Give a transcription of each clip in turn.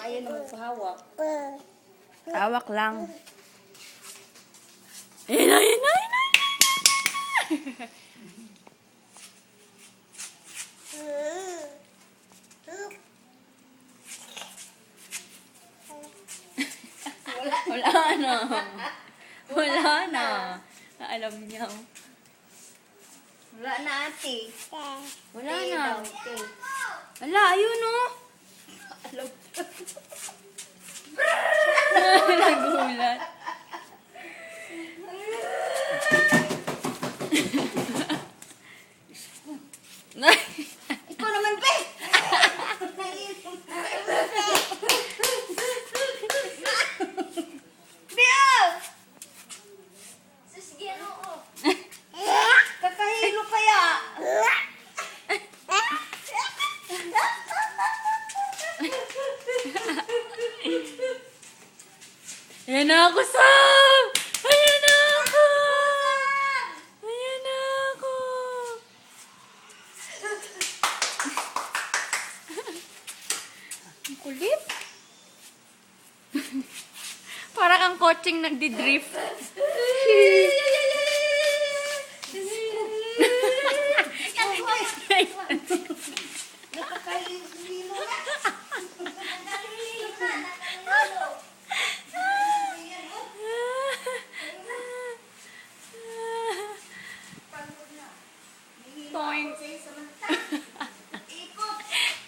Ayaw na magpahawak. Hawak lang. Ayun na, ayun na, ayun na, ayun na. Wala na. Wala na. Alam niya. Wala na ate. Wala Tay na. daw, tay. Wala, ayun o. Alam. Nagulat. Ikaw naman, pe! Bill! Sige, oo. Kakahilo kaya. Ayan na ako, Sam! Ayan na ako! Ayan na ako! Ang kulit. Para kang coaching nagdi-drift. Nakakahilo na. Toing. Ikot.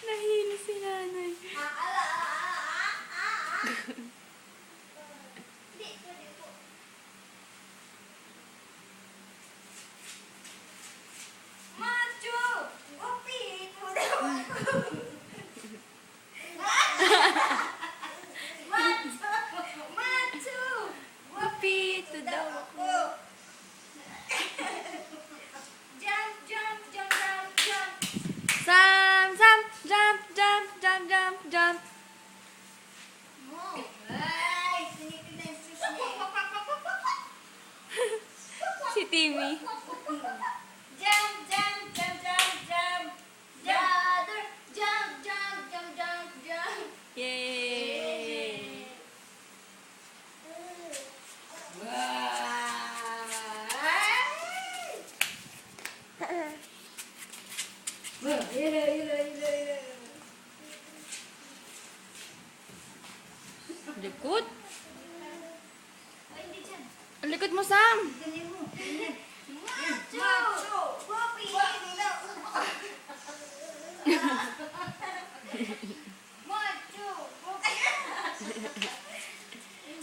Nahilo si nanay. Macho! Upit mo daw ako. Macho! Macho! Upito daw ako. Jump, jump, jump, jump, jump. Sam, Sam, jump, jump, jump, jump, jump. Ay, sinipin na yung sisne. Si Timmy. Jump, jump, jump, jump, jump. Brother, jump, jump, jump, jump, jump. Yay! Likod. Ay, hindi dyan. Ang likod mo, Sam. Ganyan mo. Macho! Wapi! Macho!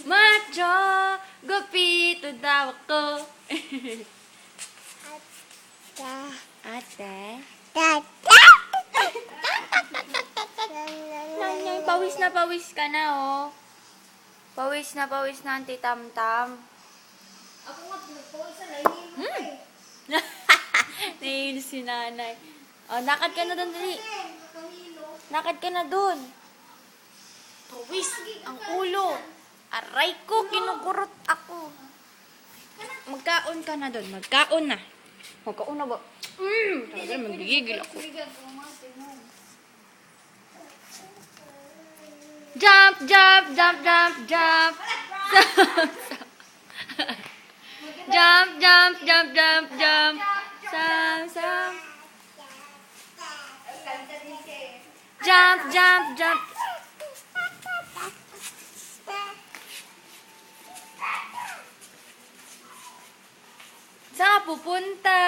Macho, gupito daw ako. Ate. Nanyay, pawis ka na, oh. Pawis na ang titam-tam. Ako nga, pinagpawisa na hilo eh. Nahihilo si nanay. Oh, lakad ka na doon, dali. Nakahilo. Lakad ka na doon. Pawis ang ulo. Aray ko, kinukurot ako. Magkaon ka na doon. Magkaon na. Magkaon na ba? Talaga, magigigil ako. Bigyan ko mga tinon. Jump, jump, jump, jump, jump. Jump, jump, jump, jump, jump. Sam, Sam. Kanta din siya eh. Jump, jump, jump. Saan ka pupunta?